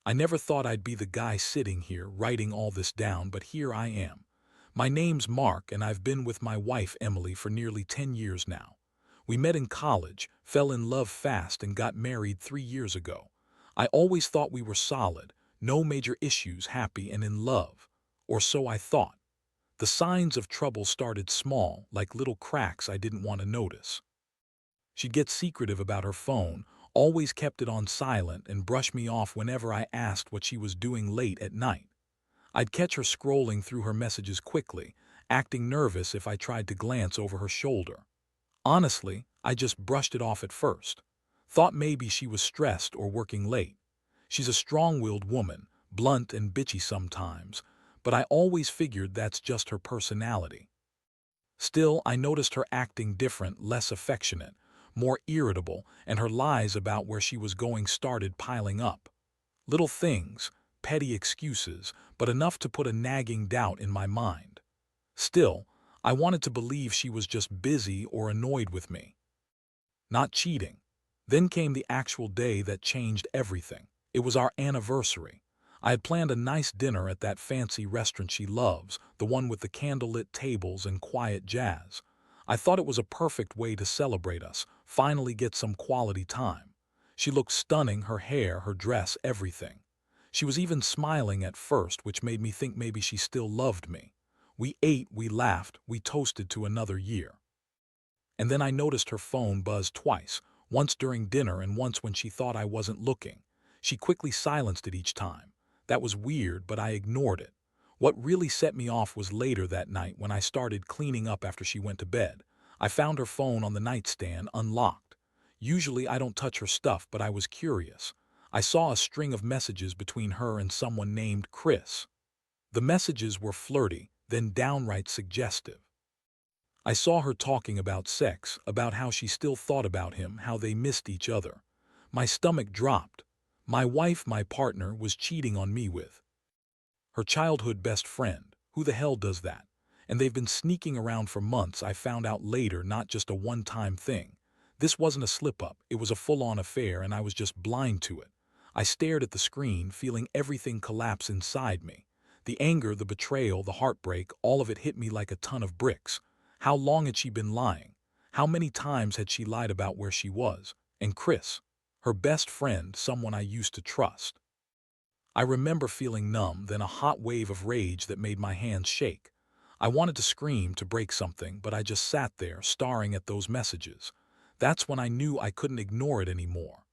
I never thought I'd be the guy sitting here writing all this down, but here I am. My name's Mark, and I've been with my wife Emily for nearly 10 years now. We met in college, fell in love fast, and got married 3 years ago. I always thought we were solid, no major issues, happy and in love. Or so I thought. The signs of trouble started small, like little cracks I didn't want to notice. She'd get secretive about her phone, always kept it on silent, and brush me off whenever I asked what she was doing late at night. I'd catch her scrolling through her messages quickly, acting nervous if I tried to glance over her shoulder. Honestly, I just brushed it off at first. Thought maybe she was stressed or working late. She's a strong-willed woman, blunt and bitchy sometimes, but I always figured that's just her personality. Still, I noticed her acting different, less affectionate, more irritable, and her lies about where she was going started piling up. Little things, petty excuses, but enough to put a nagging doubt in my mind. Still, I wanted to believe she was just busy or annoyed with me, not cheating. Then came the actual day that changed everything. It was our anniversary. I had planned a nice dinner at that fancy restaurant she loves, the one with the candlelit tables and quiet jazz. I thought it was a perfect way to celebrate us, finally get some quality time. She looked stunning, her hair, her dress, everything. She was even smiling at first, which made me think maybe she still loved me. We ate, we laughed, we toasted to another year. And then I noticed her phone buzz twice, once during dinner and once when she thought I wasn't looking. She quickly silenced it each time. That was weird, but I ignored it. What really set me off was later that night when I started cleaning up after she went to bed. I found her phone on the nightstand, unlocked. Usually I don't touch her stuff, but I was curious. I saw a string of messages between her and someone named Chris. The messages were flirty, then downright suggestive. I saw her talking about sex, about how she still thought about him, how they missed each other. My stomach dropped. My wife, my partner, was cheating on me with her childhood best friend. Who the hell does that? And they've been sneaking around for months. I found out later, not just a one-time thing. This wasn't a slip-up, it was a full-on affair, and I was just blind to it. I stared at the screen, feeling everything collapse inside me. The anger, the betrayal, the heartbreak, all of it hit me like a ton of bricks. How long had she been lying? How many times had she lied about where she was? And Chris, her best friend, someone I used to trust. I remember feeling numb, then a hot wave of rage that made my hands shake. I wanted to scream, to break something, but I just sat there, staring at those messages. That's when I knew I couldn't ignore it anymore.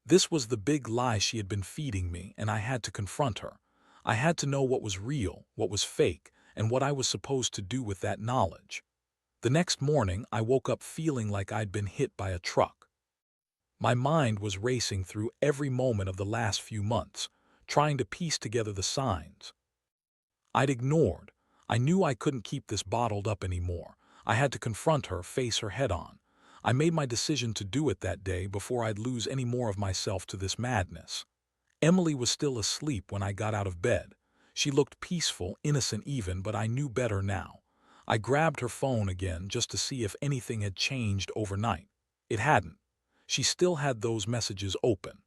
This was the big lie she had been feeding me, and I had to confront her. I had to know what was real, what was fake, and what I was supposed to do with that knowledge. The next morning, I woke up feeling like I'd been hit by a truck. My mind was racing through every moment of the last few months, trying to piece together the signs I'd ignored. I knew I couldn't keep this bottled up anymore. I had to confront her, face her head on. I made my decision to do it that day before I'd lose any more of myself to this madness. Emily was still asleep when I got out of bed. She looked peaceful, innocent even, but I knew better now. I grabbed her phone again just to see if anything had changed overnight. It hadn't. She still had those messages open.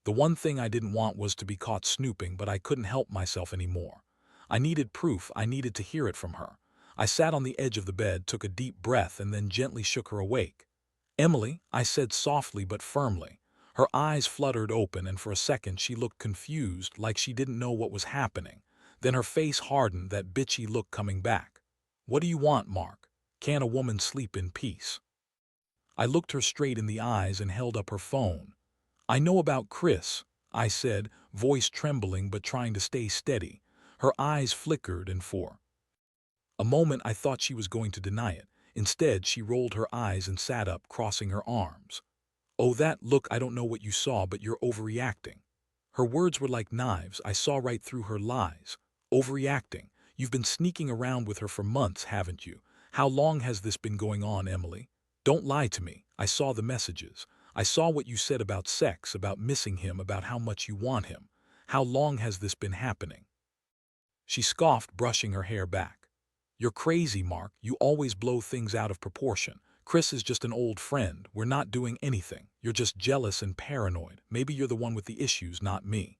The one thing I didn't want was to be caught snooping, but I couldn't help myself anymore. I needed proof, I needed to hear it from her. I sat on the edge of the bed, took a deep breath, and then gently shook her awake. "Emily," I said softly but firmly. Her eyes fluttered open, and for a second she looked confused, like she didn't know what was happening. Then her face hardened, that bitchy look coming back. "What do you want, Mark? Can't a woman sleep in peace?" I looked her straight in the eyes and held up her phone. "I know about Chris," I said, voice trembling but trying to stay steady. Her eyes flickered, and for a moment I thought she was going to deny it. Instead, she rolled her eyes and sat up, crossing her arms. "Oh, that, look, I don't know what you saw, but you're overreacting." Her words were like knives. I saw right through her lies. "Overreacting? You've been sneaking around with her for months, haven't you? How long has this been going on, Emily? Don't lie to me. I saw the messages. I saw what you said about sex, about missing him, about how much you want him. How long has this been happening?" She scoffed, brushing her hair back. "You're crazy, Mark. You always blow things out of proportion. Chris is just an old friend. We're not doing anything. You're just jealous and paranoid. Maybe you're the one with the issues, not me."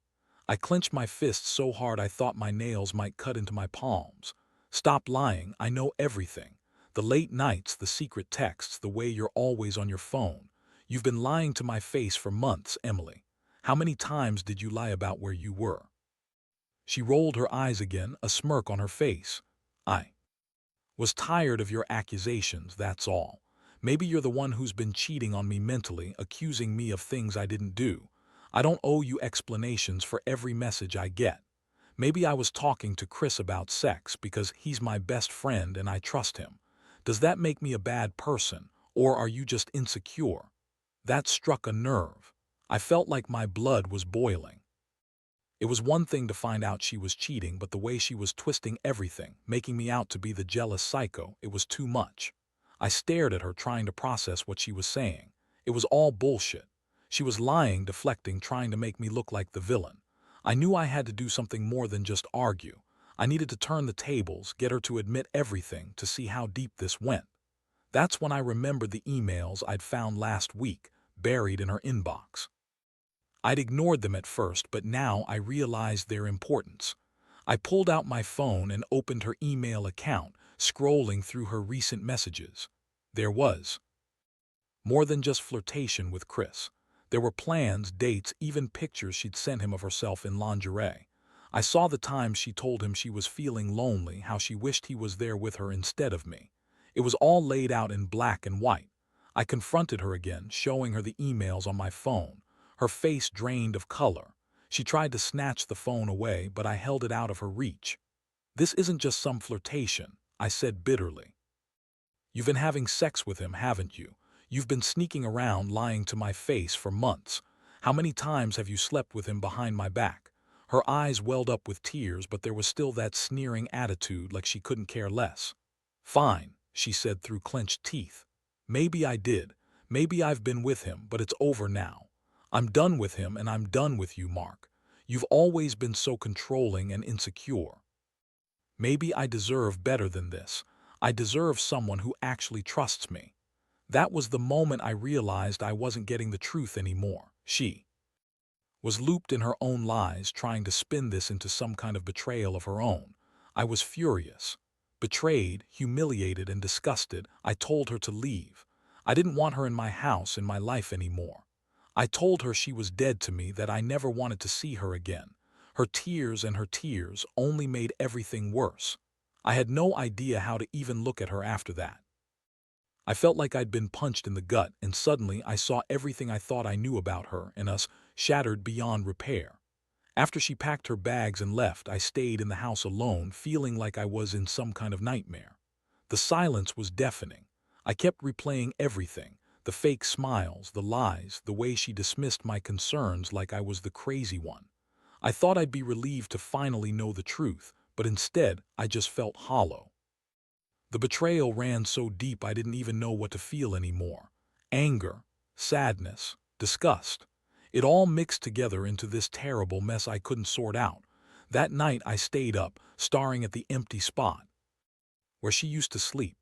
I clenched my fists so hard I thought my nails might cut into my palms. Stop lying, I know everything. The late nights, the secret texts, the way you're always on your phone. You've been lying to my face for months, Emily. How many times did you lie about where you were? She rolled her eyes again, a smirk on her face. I was tired of your accusations, that's all. Maybe you're the one who's been cheating on me mentally, accusing me of things I didn't do. I don't owe you explanations for every message I get. Maybe I was talking to Chris about sex because he's my best friend and I trust him. Does that make me a bad person, or are you just insecure? That struck a nerve. I felt like my blood was boiling. It was one thing to find out she was cheating, but the way she was twisting everything, making me out to be the jealous psycho, it was too much. I stared at her, trying to process what she was saying. It was all bullshit. She was lying, deflecting, trying to make me look like the villain. I knew I had to do something more than just argue. I needed to turn the tables, get her to admit everything, to see how deep this went. That's when I remembered the emails I'd found last week, buried in her inbox. I'd ignored them at first, but now I realized their importance. I pulled out my phone and opened her email account, scrolling through her recent messages. There was more than just flirtation with Chris. There were plans, dates, even pictures she'd sent him of herself in lingerie. I saw the times she told him she was feeling lonely, how she wished he was there with her instead of me. It was all laid out in black and white. I confronted her again, showing her the emails on my phone. Her face drained of color. She tried to snatch the phone away, but I held it out of her reach. "This isn't just some flirtation," I said bitterly. "You've been having sex with him, haven't you? You've been sneaking around, lying to my face for months. How many times have you slept with him behind my back?" Her eyes welled up with tears, but there was still that sneering attitude, like she couldn't care less. "Fine," she said through clenched teeth. "Maybe I did. Maybe I've been with him, but it's over now. I'm done with him and I'm done with you, Mark. You've always been so controlling and insecure. Maybe I deserve better than this. I deserve someone who actually trusts me." That was the moment I realized I wasn't getting the truth anymore. She was looped in her own lies, trying to spin this into some kind of betrayal of her own. I was furious. Betrayed, humiliated, and disgusted, I told her to leave. I didn't want her in my house, in my life anymore. I told her she was dead to me, that I never wanted to see her again. Her tears only made everything worse. I had no idea how to even look at her after that. I felt like I'd been punched in the gut, and suddenly I saw everything I thought I knew about her and us shattered beyond repair. After she packed her bags and left, I stayed in the house alone, feeling like I was in some kind of nightmare. The silence was deafening. I kept replaying everything, the fake smiles, the lies, the way she dismissed my concerns like I was the crazy one. I thought I'd be relieved to finally know the truth, but instead I just felt hollow. The betrayal ran so deep I didn't even know what to feel anymore. Anger, sadness, disgust. It all mixed together into this terrible mess I couldn't sort out. That night I stayed up, staring at the empty spot where she used to sleep.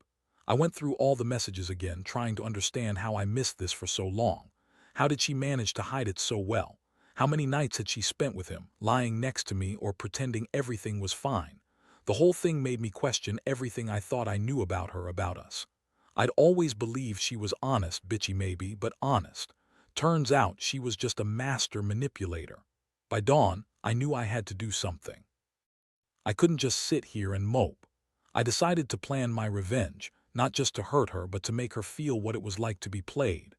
I went through all the messages again, trying to understand how I missed this for so long. How did she manage to hide it so well? How many nights had she spent with him, lying next to me or pretending everything was fine? The whole thing made me question everything I thought I knew about her, about us. I'd always believed she was honest, bitchy maybe, but honest. Turns out she was just a master manipulator. By dawn, I knew I had to do something. I couldn't just sit here and mope. I decided to plan my revenge, not just to hurt her, but to make her feel what it was like to be played.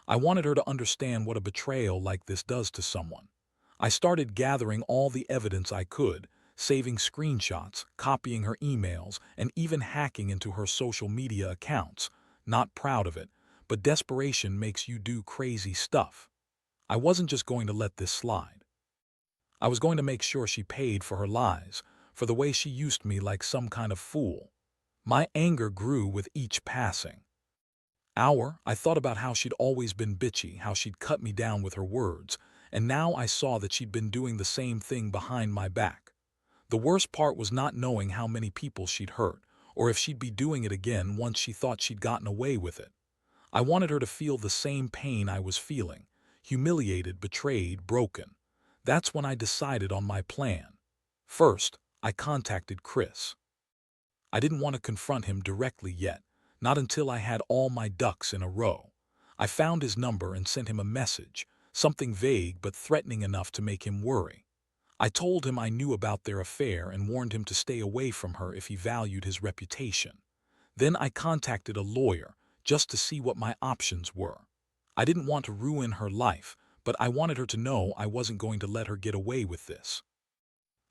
I wanted her to understand what a betrayal like this does to someone. I started gathering all the evidence I could, saving screenshots, copying her emails, and even hacking into her social media accounts. Not proud of it, but desperation makes you do crazy stuff. I wasn't just going to let this slide. I was going to make sure she paid for her lies, for the way she used me like some kind of fool. My anger grew with each passing hour. I thought about how she'd always been bitchy, how she'd cut me down with her words, and now I saw that she'd been doing the same thing behind my back. The worst part was not knowing how many people she'd hurt, or if she'd be doing it again once she thought she'd gotten away with it. I wanted her to feel the same pain I was feeling, humiliated, betrayed, broken. That's when I decided on my plan. First, I contacted Chris. I didn't want to confront him directly yet, not until I had all my ducks in a row. I found his number and sent him a message, something vague but threatening enough to make him worry. I told him I knew about their affair and warned him to stay away from her if he valued his reputation. Then I contacted a lawyer just to see what my options were. I didn't want to ruin her life, but I wanted her to know I wasn't going to let her get away with this.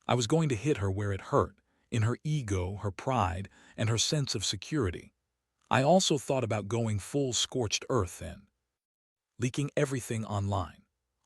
I was going to hit her where it hurt, in her ego, her pride, and her sense of security. I also thought about going full scorched earth and leaking everything online.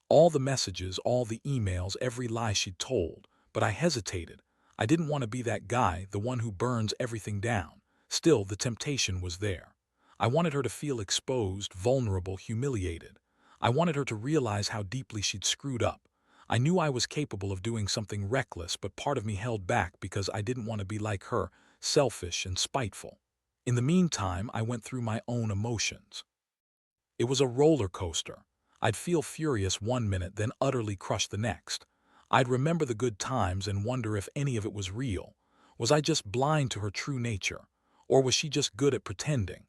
All the messages, all the emails, every lie she'd told. But I hesitated. I didn't want to be that guy, the one who burns everything down. Still, the temptation was there. I wanted her to feel exposed, vulnerable, humiliated. I wanted her to realize how deeply she'd screwed up. I knew I was capable of doing something reckless, but part of me held back because I didn't want to be like her, selfish and spiteful. In the meantime, I went through my own emotions. It was a roller coaster. I'd feel furious one minute, then utterly crushed the next. I'd remember the good times and wonder if any of it was real. Was I just blind to her true nature? Or was she just good at pretending?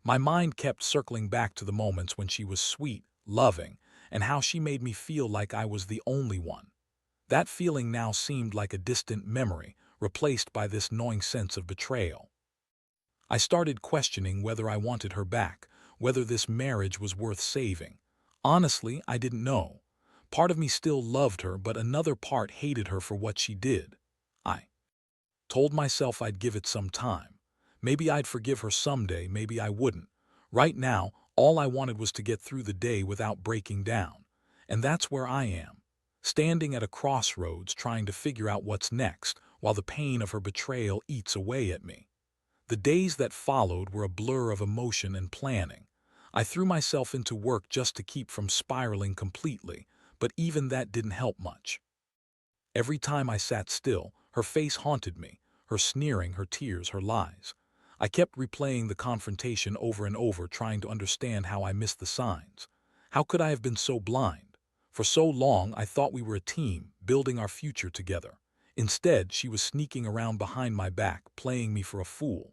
My mind kept circling back to the moments when she was sweet, loving, and how she made me feel like I was the only one. That feeling now seemed like a distant memory, replaced by this gnawing sense of betrayal. I started questioning whether I wanted her back, whether this marriage was worth saving. Honestly, I didn't know. Part of me still loved her, but another part hated her for what she did. I told myself I'd give it some time. Maybe I'd forgive her someday, maybe I wouldn't. Right now, all I wanted was to get through the day without breaking down. And that's where I am, standing at a crossroads trying to figure out what's next, while the pain of her betrayal eats away at me. The days that followed were a blur of emotion and planning. I threw myself into work just to keep from spiraling completely, but even that didn't help much. Every time I sat still, her face haunted me, her sneering, her tears, her lies. I kept replaying the confrontation over and over, trying to understand how I missed the signs. How could I have been so blind? For so long, I thought we were a team, building our future together. Instead, she was sneaking around behind my back, playing me for a fool.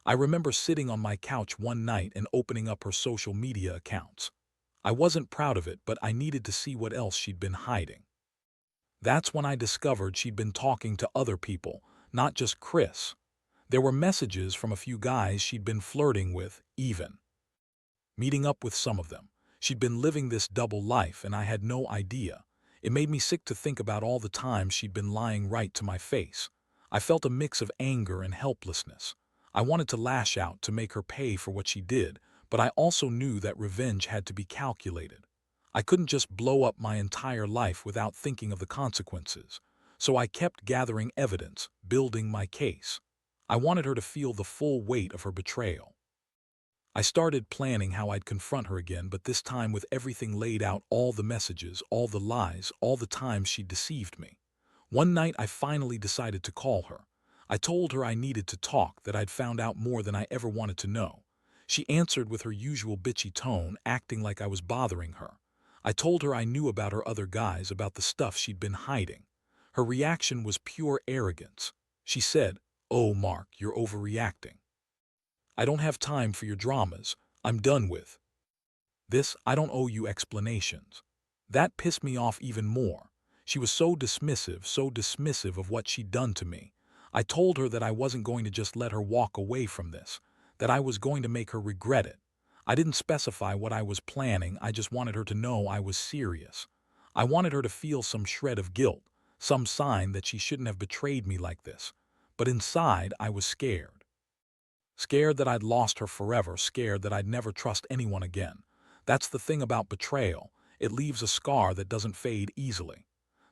I remember sitting on my couch one night and opening up her social media accounts. I wasn't proud of it, but I needed to see what else she'd been hiding. That's when I discovered she'd been talking to other people, not just Chris. There were messages from a few guys she'd been flirting with, even meeting up with some of them. She'd been living this double life, and I had no idea. It made me sick to think about all the times she'd been lying right to my face. I felt a mix of anger and helplessness. I wanted to lash out to make her pay for what she did, but I also knew that revenge had to be calculated. I couldn't just blow up my entire life without thinking of the consequences. So I kept gathering evidence, building my case. I wanted her to feel the full weight of her betrayal. I started planning how I'd confront her again, but this time with everything laid out, all the messages, all the lies, all the times she'd deceived me. One night I finally decided to call her. I told her I needed to talk, that I'd found out more than I ever wanted to know. She answered with her usual bitchy tone, acting like I was bothering her. I told her I knew about her other guys, about the stuff she'd been hiding. Her reaction was pure arrogance. She said, "Oh, Mark, you're overreacting. I don't have time for your dramas. I'm done with this. I don't owe you explanations." That pissed me off even more. She was so dismissive of what she'd done to me. I told her that I wasn't going to just let her walk away from this, that I was going to make her regret it. I didn't specify what I was planning, I just wanted her to know I was serious. I wanted her to feel some shred of guilt, some sign that she shouldn't have betrayed me like this. But inside, I was scared. Scared that I'd lost her forever, scared that I'd never trust anyone again. That's the thing about betrayal. It leaves a scar that doesn't fade easily.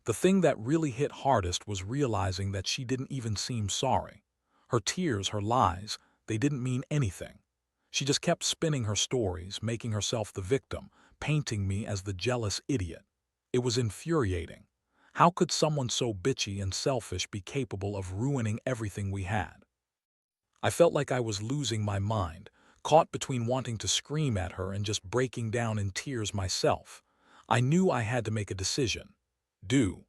The thing that really hit hardest was realizing that she didn't even seem sorry. Her tears, her lies, they didn't mean anything. She just kept spinning her stories, making herself the victim, painting me as the jealous idiot. It was infuriating. How could someone so bitchy and selfish be capable of ruining everything we had? I felt like I was losing my mind, caught between wanting to scream at her and just breaking down in tears myself. I knew I had to make a decision. Do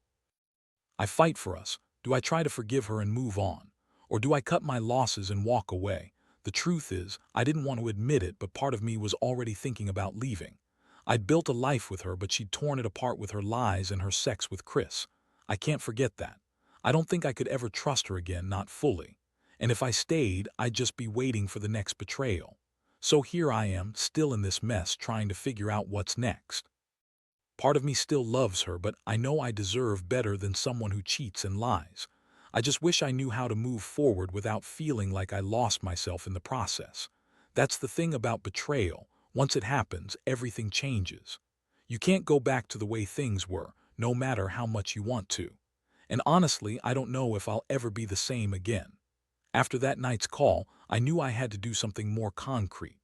I fight for us? Do I try to forgive her and move on? Or do I cut my losses and walk away? The truth is, I didn't want to admit it, but part of me was already thinking about leaving. I'd built a life with her, but she'd torn it apart with her lies and her sex with Chris. I can't forget that. I don't think I could ever trust her again, not fully. And if I stayed, I'd just be waiting for the next betrayal. So here I am, still in this mess, trying to figure out what's next. Part of me still loves her, but I know I deserve better than someone who cheats and lies. I just wish I knew how to move forward without feeling like I lost myself in the process. That's the thing about betrayal. Once it happens, everything changes. You can't go back to the way things were, no matter how much you want to. And honestly, I don't know if I'll ever be the same again. After that night's call, I knew I had to do something more concrete.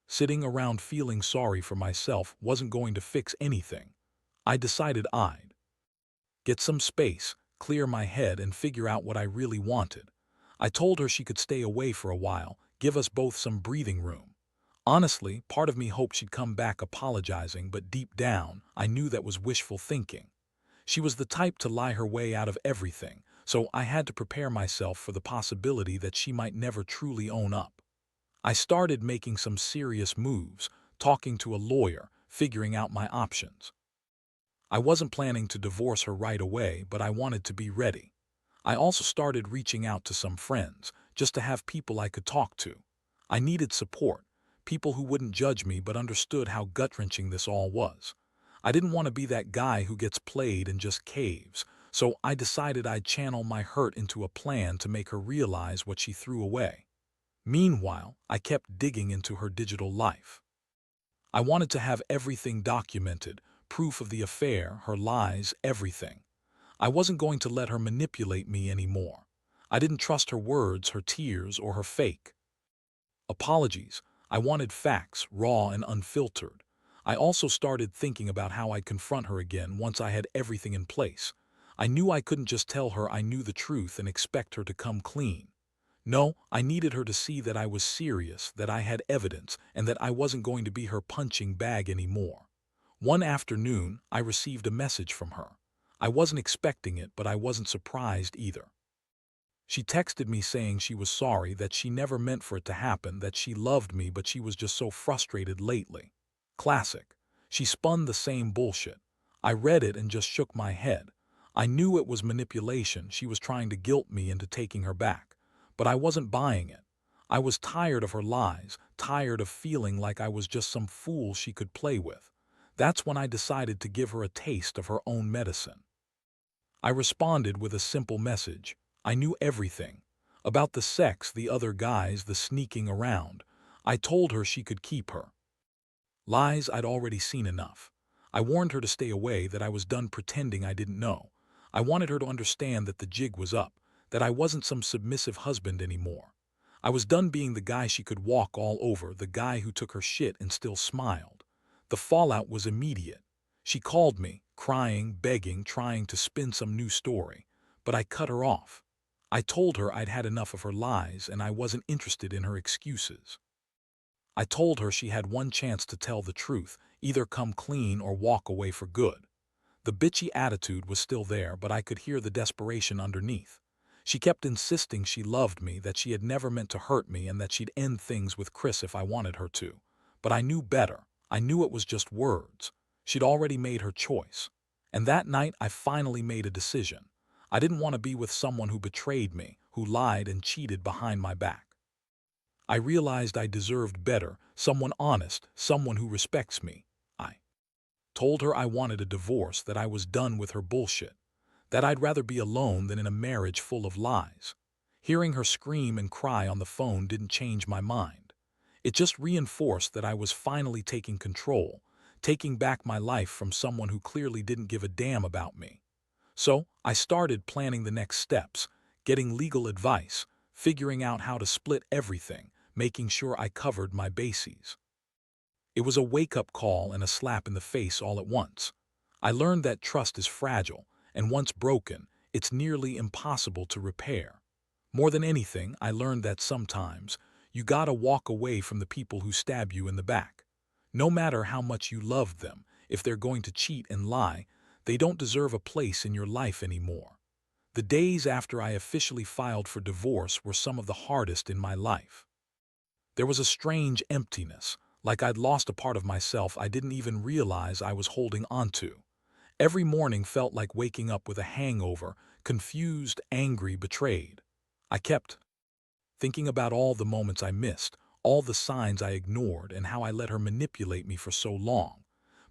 Sitting around feeling sorry for myself wasn't going to fix anything. I decided I'd get some space, clear my head, and figure out what I really wanted. I told her she could stay away for a while, give us both some breathing room. Honestly, part of me hoped she'd come back apologizing, but deep down, I knew that was wishful thinking. She was the type to lie her way out of everything, so I had to prepare myself for the possibility that she might never truly own up. I started making some serious moves, talking to a lawyer, figuring out my options. I wasn't planning to divorce her right away, but I wanted to be ready. I also started reaching out to some friends, just to have people I could talk to. I needed support, people who wouldn't judge me but understood how gut-wrenching this all was. I didn't want to be that guy who gets played and just caves, so I decided I'd channel my hurt into a plan to make her realize what she threw away. Meanwhile, I kept digging into her digital life. I wanted to have everything documented, proof of the affair, her lies, everything. I wasn't going to let her manipulate me anymore. I didn't trust her words, her tears, or her fake apologies. I wanted facts, raw and unfiltered. I also started thinking about how I'd confront her again once I had everything in place. I knew I couldn't just tell her I knew the truth and expect her to come clean. No, I needed her to see that I was serious, that I had evidence, and that I wasn't going to be her punching bag anymore. One afternoon, I received a message from her. I wasn't expecting it, but I wasn't surprised either. She texted me saying she was sorry, that she never meant for it to happen, that she loved me, but she was just so frustrated lately. Classic. She spun the same bullshit. I read it and just shook my head. I knew it was manipulation. She was trying to guilt me into taking her back. But I wasn't buying it. I was tired of her lies, tired of feeling like I was just some fool she could play with. That's when I decided to give her a taste of her own medicine. I responded with a simple message. I knew everything. About the sex, the other guys, the sneaking around. I told her she could keep her lies. I'd already seen enough. I warned her to stay away, that I was done pretending I didn't know. I wanted her to understand that the jig was up, that I wasn't some submissive husband anymore. I was done being the guy she could walk all over, the guy who took her shit and still smiled. The fallout was immediate. She called me, crying, begging, trying to spin some new story. But I cut her off. I told her I'd had enough of her lies and I wasn't interested in her excuses. I told her she had one chance to tell the truth, either come clean or walk away for good. The bitchy attitude was still there, but I could hear the desperation underneath. She kept insisting she loved me, that she had never meant to hurt me, and that she'd end things with Chris if I wanted her to. But I knew better. I knew it was just words. She'd already made her choice. And that night I finally made a decision. I didn't want to be with someone who betrayed me, who lied and cheated behind my back. I realized I deserved better, someone honest, someone who respects me. I told her I wanted a divorce, that I was done with her bullshit, that I'd rather be alone than in a marriage full of lies. Hearing her scream and cry on the phone didn't change my mind. It just reinforced that I was finally taking control, taking back my life from someone who clearly didn't give a damn about me. So I started planning the next steps, getting legal advice, figuring out how to split everything, making sure I covered my bases. It was a wake-up call and a slap in the face all at once. I learned that trust is fragile, and once broken, it's nearly impossible to repair. More than anything, I learned that sometimes you gotta walk away from the people who stab you in the back. No matter how much you love them, if they're going to cheat and lie, They don't deserve a place in your life anymore. The days after I officially filed for divorce were some of the hardest in my life. There was a strange emptiness, like I'd lost a part of myself I didn't even realize I was holding onto. Every morning felt like waking up with a hangover, confused, angry, betrayed. I kept thinking about all the moments I missed, all the signs I ignored, and how I let her manipulate me for so long.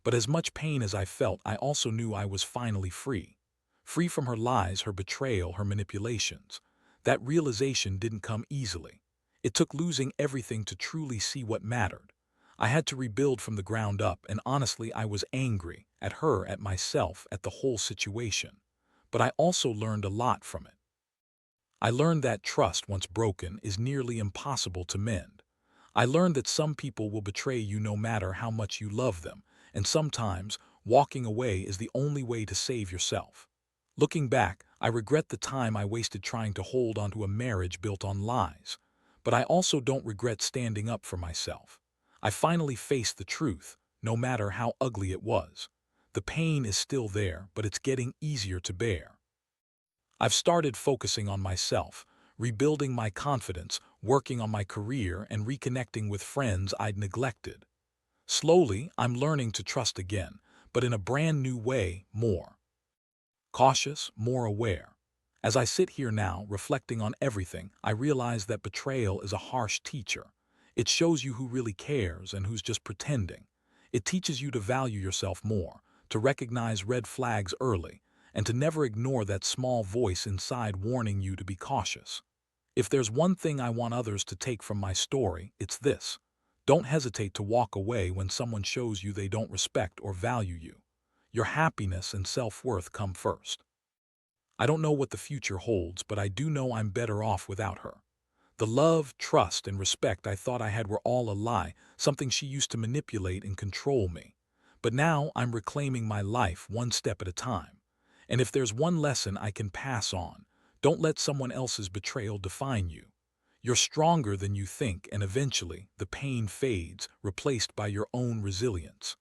But as much pain as I felt, I also knew I was finally free. Free from her lies, her betrayal, her manipulations. That realization didn't come easily. It took losing everything to truly see what mattered. I had to rebuild from the ground up, and honestly, I was angry at her, at myself, at the whole situation. But I also learned a lot from it. I learned that trust, once broken, is nearly impossible to mend. I learned that some people will betray you no matter how much you love them, and sometimes walking away is the only way to save yourself. Looking back, I regret the time I wasted trying to hold onto a marriage built on lies. But I also don't regret standing up for myself. I finally faced the truth, no matter how ugly it was. The pain is still there, but it's getting easier to bear. I've started focusing on myself, rebuilding my confidence, working on my career, and reconnecting with friends I'd neglected. Slowly, I'm learning to trust again, but in a brand new way, more cautious, more aware. As I sit here now, reflecting on everything, I realize that betrayal is a harsh teacher. It shows you who really cares and who's just pretending. It teaches you to value yourself more, to recognize red flags early, and to never ignore that small voice inside warning you to be cautious. If there's one thing I want others to take from my story, it's this. Don't hesitate to walk away when someone shows you they don't respect or value you. Your happiness and self-worth come first. I don't know what the future holds, but I do know I'm better off without her. The love, trust, and respect I thought I had were all a lie, something she used to manipulate and control me. But now I'm reclaiming my life one step at a time. And if there's one lesson I can pass on, don't let someone else's betrayal define you. You're stronger than you think, and eventually the pain fades, replaced by your own resilience.